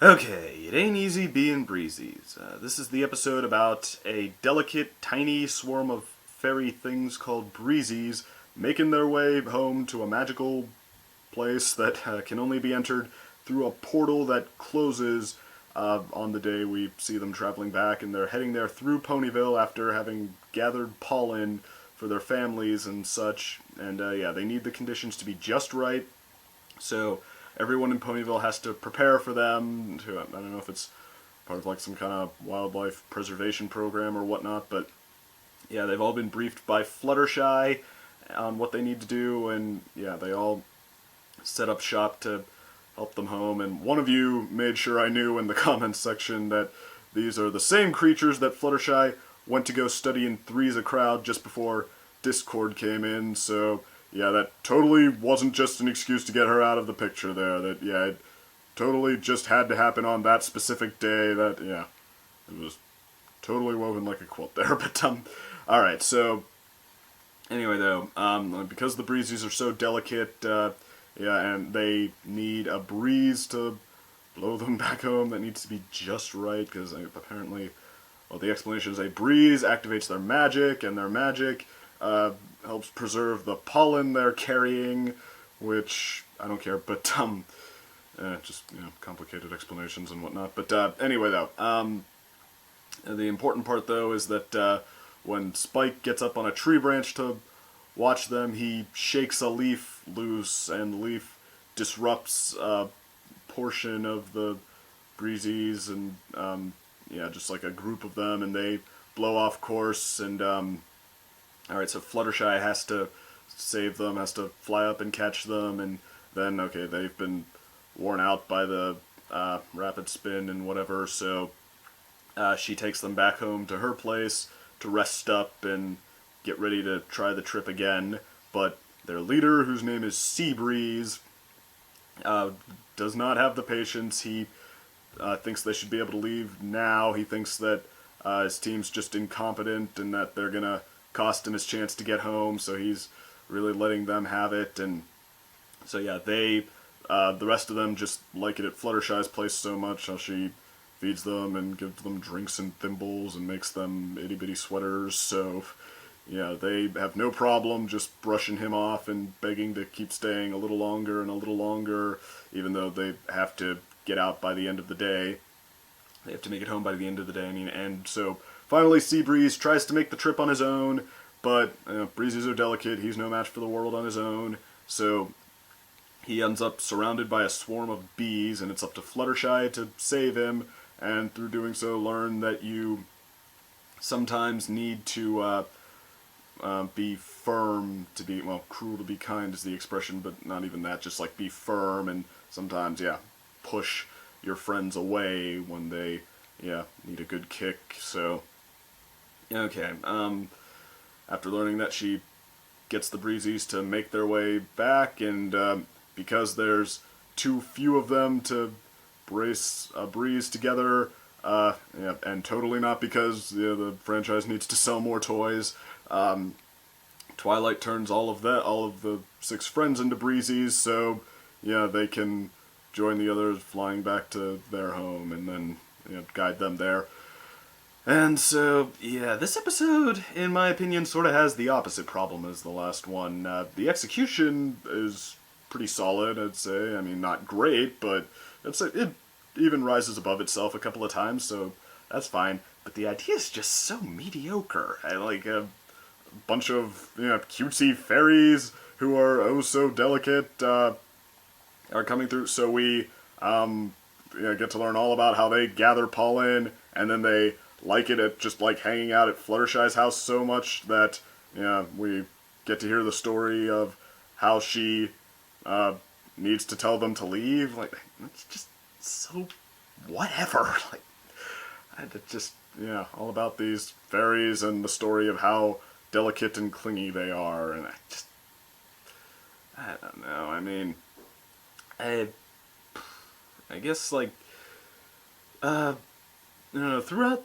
Okay, it ain't easy being Breezies. This is the episode about a delicate, tiny swarm of fairy things called Breezies making their way home to a magical place that can only be entered through a portal that closes on the day we see them traveling back, and they're heading there through Ponyville after having gathered pollen for their families and such. And yeah, they need the conditions to be just right, so everyone in Ponyville has to prepare for them. I don't know if it's part of like some kind of wildlife preservation program or whatnot, but yeah, they've all been briefed by Fluttershy on what they need to do, and yeah, they all set up shop to help them home. And one of you made sure I knew in the comments section that these are the same creatures that Fluttershy went to go study in Three's a Crowd just before Discord came in, so yeah, that totally wasn't just an excuse to get her out of the picture there. That, yeah, it totally just had to happen on that specific day. That, yeah, it was totally woven like a quilt there. But, alright, so, anyway, though, because the Breezies are so delicate, yeah, and they need a breeze to blow them back home that needs to be just right, because apparently, well, the explanation is a breeze activates their magic, and their magic helps preserve the pollen they're carrying, which I don't care, but just complicated explanations and whatnot. But anyway, though, the important part though is that when Spike gets up on a tree branch to watch them, he shakes a leaf loose, and the leaf disrupts a portion of the Breezies, and yeah, just like a group of them, and they blow off course. And alright, so Fluttershy has to save them, has to fly up and catch them, and then, okay, they've been worn out by the rapid spin and whatever, so she takes them back home to her place to rest up and get ready to try the trip again. But their leader, whose name is Seabreeze, does not have the patience. He thinks they should be able to leave now. He thinks that his team's just incompetent and that they're gonna cost him his chance to get home, so he's really letting them have it. And so yeah, they, the rest of them just like it at Fluttershy's place so much, how she feeds them and gives them drinks and thimbles and makes them itty-bitty sweaters, so yeah, they have no problem just brushing him off and begging to keep staying a little longer and a little longer, even though they have to get out by the end of the day. They have to make it home by the end of the day, I mean, and so finally Seabreeze tries to make the trip on his own, but Breezes are delicate, he's no match for the world on his own, so he ends up surrounded by a swarm of bees, and it's up to Fluttershy to save him, and through doing so learn that you sometimes need to be firm to be, well, cruel to be kind is the expression, but not even that, just like be firm, and sometimes, yeah, push your friends away when they, yeah, need a good kick. So okay, after learning that, she gets the Breezies to make their way back, and because there's too few of them to brace a breeze together, yeah, and totally not because the franchise needs to sell more toys, Twilight turns all of the 6 friends into Breezies, so yeah, they can join the others flying back to their home, and then guide them there. And so, yeah, this episode, in my opinion, sort of has the opposite problem as the last one. The execution is pretty solid, I'd say. I mean, not great, but it even rises above itself a couple of times, so that's fine. But the idea is just so mediocre. I like a bunch of cutesy fairies who are oh so delicate are coming through, so we get to learn all about how they gather pollen, and then they like it at just like hanging out at Fluttershy's house so much that we get to hear the story of how she needs to tell them to leave. Like, it's just so whatever. Like, just all about these fairies and the story of how delicate and clingy they are, and I don't know. I mean, I guess like throughout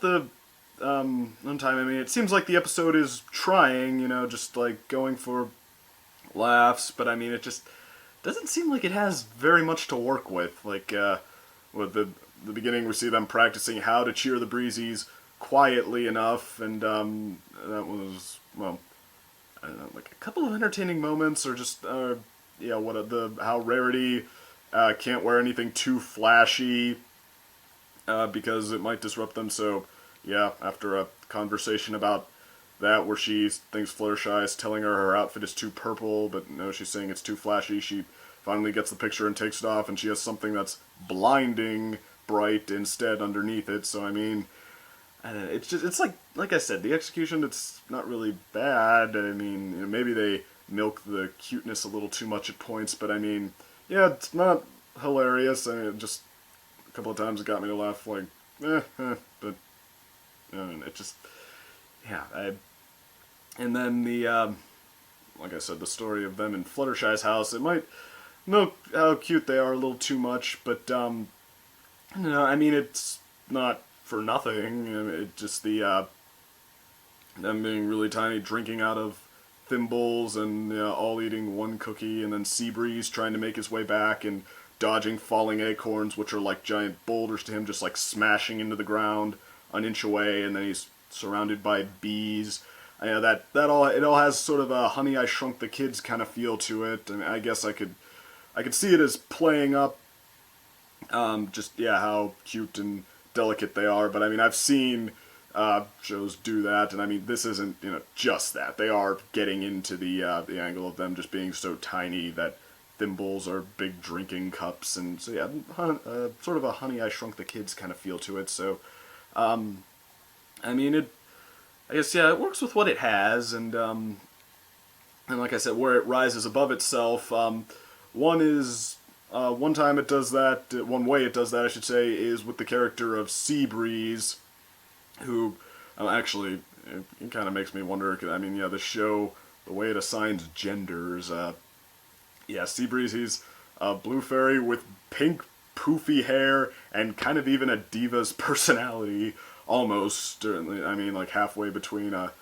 the runtime, I mean, it seems like the episode is trying, just like going for laughs, but I mean, it just doesn't seem like it has very much to work with. Like, with the beginning, we see them practicing how to cheer the Breezies quietly enough, and that was, well, I don't know, like a couple of entertaining moments, or just yeah, how Rarity can't wear anything too flashy because it might disrupt them. So yeah, after a conversation about that where she thinks Fluttershy is telling her outfit is too purple, but no, she's saying it's too flashy, she finally gets the picture and takes it off, and she has something that's blinding bright instead underneath it. So I mean, I don't know, it's like I said, the execution, it's not really bad. I mean, maybe they milk the cuteness a little too much at points, but I mean, yeah, it's not hilarious. I mean, just a couple of times it got me to laugh, like, but it just, yeah. And then like I said, the story of them in Fluttershy's house, it might milk how cute they are a little too much, but no, I mean, it's not for nothing. I mean, it just them being really tiny, drinking out of thimbles, and all eating one cookie, and then Seabreeze trying to make his way back and dodging falling acorns, which are like giant boulders to him, just like smashing into the ground an inch away, and then he's surrounded by bees. I know that it all has sort of a Honey I Shrunk the Kids kind of feel to it. I mean, I guess I could see it as playing up just how cute and delicate they are. But I mean, I've seen shows do that, and I mean, this isn't just that. They are getting into the angle of them just being so tiny that thimbles are big drinking cups, and so yeah, sort of a Honey I Shrunk the Kids kind of feel to it. So I mean, I guess it works with what it has, and like I said, where it rises above itself. One time it does that. One way it does that, I should say, is with the character of Seabreeze, who actually it kind of makes me wonder. I mean, the show, the way it assigns genders. Seabreeze, he's a blue fairy with pink poofy hair and kind of even a diva's personality, almost. I mean, like halfway between a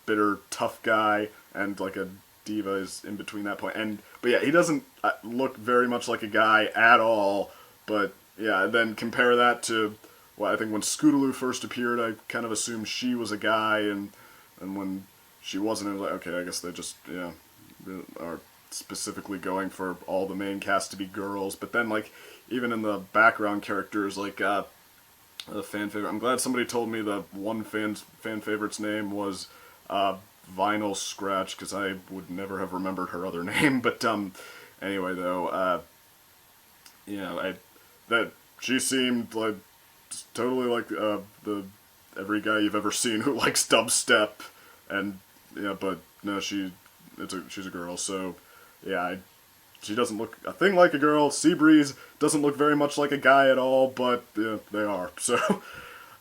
bitter tough guy and like a diva is in between that point. But yeah, he doesn't look very much like a guy at all. But yeah, then compare that to, well, I think when Scootaloo first appeared, I kind of assumed she was a guy, and when she wasn't, it was like, okay, I guess they just are specifically going for all the main cast to be girls. But then, like, even in the background characters, like the fan favorite, I'm glad somebody told me the one fan favorite's name was Vinyl Scratch, because I would never have remembered her other name. But anyway, though, that she seemed like totally like the every guy you've ever seen who likes dubstep, and but no, she's a girl, so yeah, she doesn't look a thing like a girl. Seabreeze doesn't look very much like a guy at all, but they are. So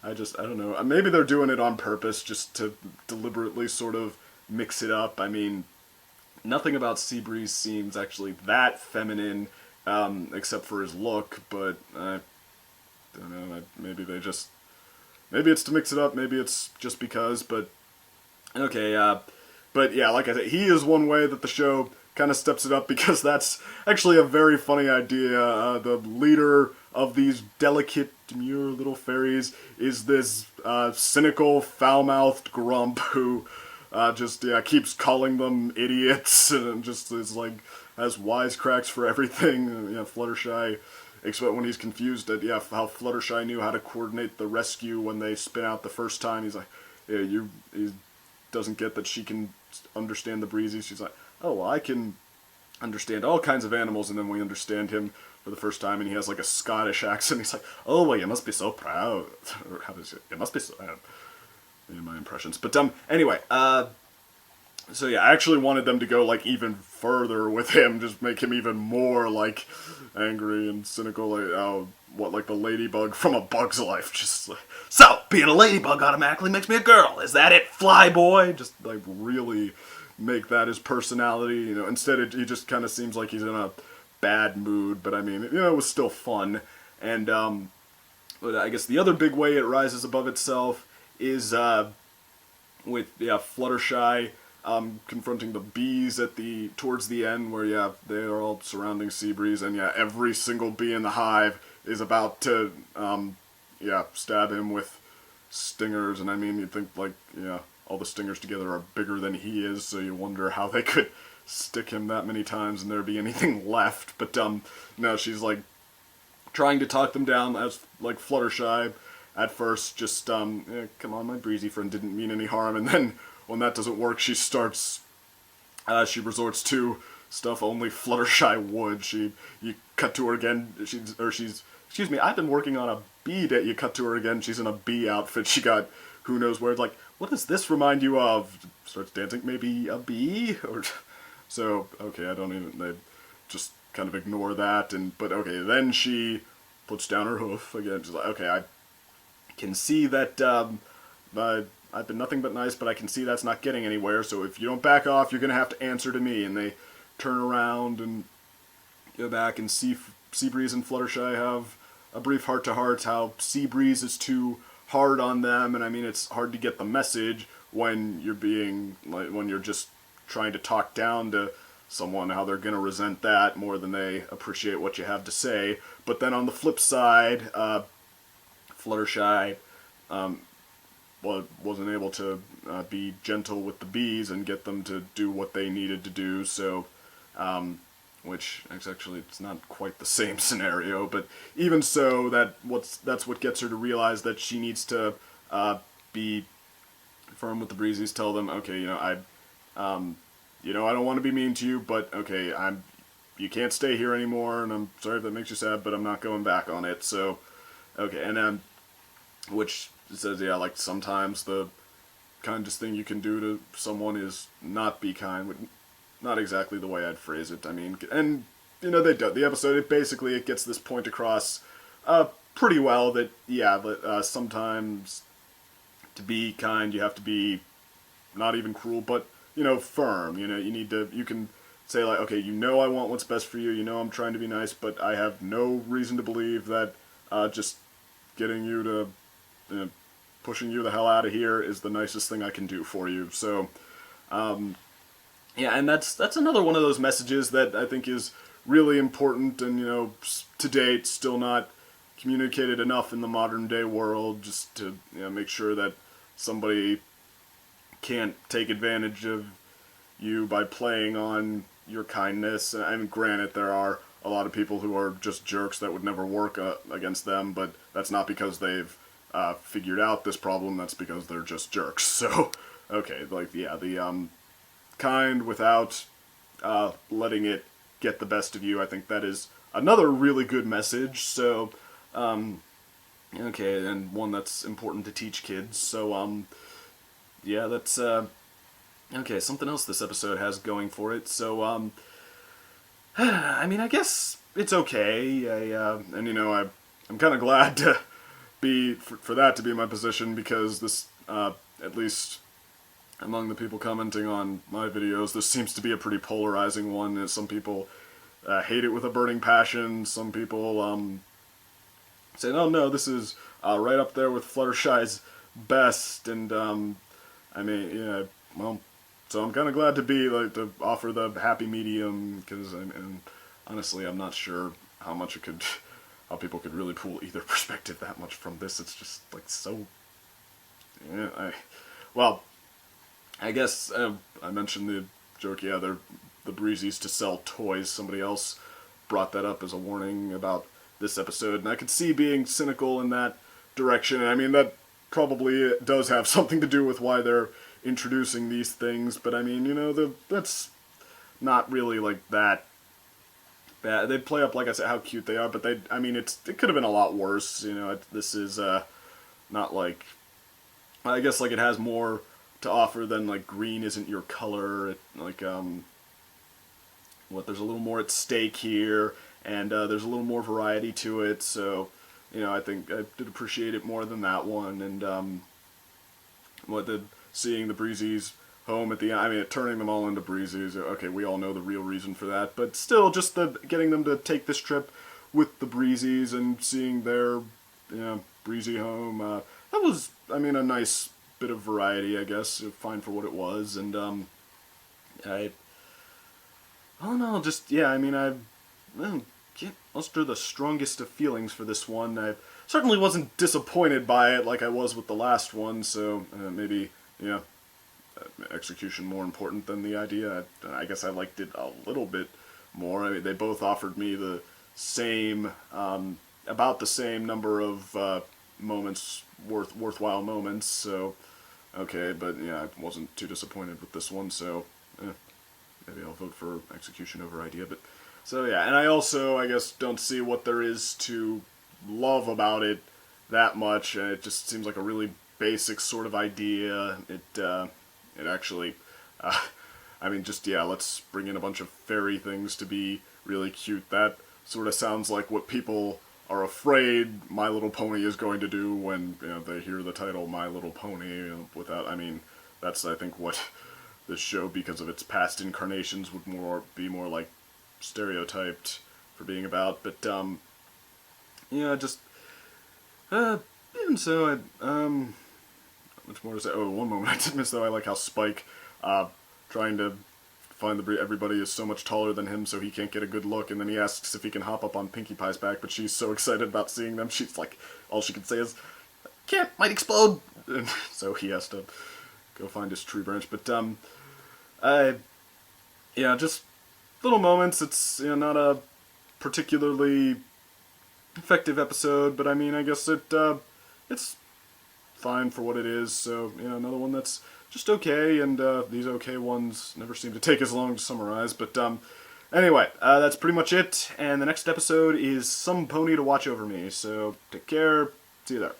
I don't know. Maybe they're doing it on purpose, just to deliberately sort of mix it up. I mean, nothing about Seabreeze seems actually that feminine, except for his look, but I don't know. Maybe it's to mix it up, maybe it's just because, but okay, but yeah, like I said, he is one way that the show kind of steps it up, because that's actually a very funny idea. The leader of these delicate, demure little fairies is this cynical, foul-mouthed grump who just keeps calling them idiots, and just is like has wisecracks for everything. Fluttershy, except when he's confused at how Fluttershy knew how to coordinate the rescue when they spin out the first time. He's like, he doesn't get that she can understand the Breezies. She's like, oh, well, I can understand all kinds of animals. And then we understand him for the first time, and he has like a Scottish accent. He's like, oh, well, you must be so proud. Or how does it? You must be so. In my impressions, but anyway, so yeah, I actually wanted them to go like even further with him, just make him even more like angry and cynical, like the ladybug from A Bug's Life, just like, so being a ladybug automatically makes me a girl. Is that it, fly boy? Just like really make that his personality. Instead he just kind of seems like he's in a bad mood. But I mean, it was still fun. And but I guess the other big way it rises above itself is with Fluttershy confronting the bees towards the end, where yeah, they are all surrounding Seabreeze, and yeah, every single bee in the hive is about to stab him with stingers, and I mean, you'd think like, yeah, all the stingers together are bigger than he is, so you wonder how they could stick him that many times and there be anything left. But no, she's like trying to talk them down as like Fluttershy at first, just come on, my breezy friend didn't mean any harm, and then when that doesn't work, she resorts to stuff only Fluttershy would. You cut to her again, she's excuse me, I've been working on a bee day. You cut to her again, she's in a bee outfit. She got who knows where. It's like, what does this remind you of? Starts dancing, maybe a bee? Or so, okay, they just kind of ignore that, but okay, then she puts down her hoof again. She's like, okay, I can see that I've been nothing but nice, but I can see that's not getting anywhere, so if you don't back off, you're going to have to answer to me. And they turn around and go back, and Seabreeze and Fluttershy have a brief heart-to-heart, how Seabreeze is too hard on them, and I mean, it's hard to get the message when you're just trying to talk down to someone, how they're going to resent that more than they appreciate what you have to say. But then on the flip side, Fluttershy wasn't able to be gentle with the bees and get them to do what they needed to do, so which actually it's not quite the same scenario, but even so, that's what gets her to realize that she needs to be firm with the Breezies. Tell them, okay, I don't want to be mean to you, but okay, you can't stay here anymore, and I'm sorry if that makes you sad, but I'm not going back on it. So, okay, and then which says, yeah, like sometimes the kindest thing you can do to someone is not be kind. Not exactly the way I'd phrase it. I mean, and they do. The episode, it gets this point across pretty well that sometimes to be kind you have to be not even cruel, but firm. You can say like, okay, I want what's best for you. I'm trying to be nice, but I have no reason to believe that just getting you to pushing you the hell out of here is the nicest thing I can do for you. So. Yeah, and that's another one of those messages that I think is really important, and to date still not communicated enough in the modern day world, just to make sure that somebody can't take advantage of you by playing on your kindness. I mean, granted, there are a lot of people who are just jerks that would never work against them, but that's not because they've figured out this problem. That's because they're just jerks. So, okay, like the kind without letting it get the best of you. I think that is another really good message. So, okay, and one that's important to teach kids. So, yeah, that's okay. Something else this episode has going for it. So, I mean, I guess it's okay. I'm kind of glad to be for that to be my position, because this, at least among the people commenting on my videos, this seems to be a pretty polarizing one. Some people hate it with a burning passion. Some people say, "Oh no, this is right up there with Fluttershy's best." And I mean, yeah, well, so I'm kind of glad to be to offer the happy medium, because honestly, I'm not sure how people could really pull either perspective that much from this. It's just like so. Yeah, I guess I mentioned the joke. Yeah, they're the Breezies to sell toys. Somebody else brought that up as a warning about this episode, and I could see being cynical in that direction. I mean, that probably does have something to do with why they're introducing these things, but I mean, that's not really like that bad. They play up, like I said, how cute they are, but it could have been a lot worse. This is not like, I guess like it has more to offer than like green isn't your color. There's a little more at stake here, and there's a little more variety to it. So, I think I did appreciate it more than that one. And seeing the Breezies home at the end, turning them all into Breezies. Okay, we all know the real reason for that, but still, just getting them to take this trip with the Breezies and seeing their Breezy home. That was, a nice bit of variety, I guess, fine for what it was. And I, oh no, just, yeah, I mean, well, can't muster the strongest of feelings for this one. I certainly wasn't disappointed by it like I was with the last one, so maybe, you know, execution more important than the idea. I guess I liked it a little bit more. I mean, they both offered me the same, about the same number of moments, worthwhile moments. So, okay, but yeah, I wasn't too disappointed with this one. So, maybe I'll vote for execution over idea. But so yeah, and I also, I guess, don't see what there is to love about it that much. It just seems like a really basic sort of idea. It actually, I mean, just, yeah, let's bring in a bunch of fairy things to be really cute. That sort of sounds like what people are afraid My Little Pony is going to do when, you know, they hear the title My Little Pony. You know, without, I mean, that's, I think, what this show, because of its past incarnations, would be more like stereotyped for being about. But yeah, just even so, much more to say. Oh, one moment I did miss though. I like how Spike, trying to find everybody is so much taller than him, so he can't get a good look, and then he asks if he can hop up on Pinkie Pie's back, but she's so excited about seeing them, she's like, all she can say is, "Can't, might explode," and so he has to go find his tree branch. But yeah, just little moments. It's, you know, not a particularly effective episode, but I mean, I guess it's fine for what it is. So, you know, another one that's just okay, and these okay ones never seem to take as long to summarize. But anyway, that's pretty much it. And the next episode is Some Pony to Watch Over Me. So take care. See you there.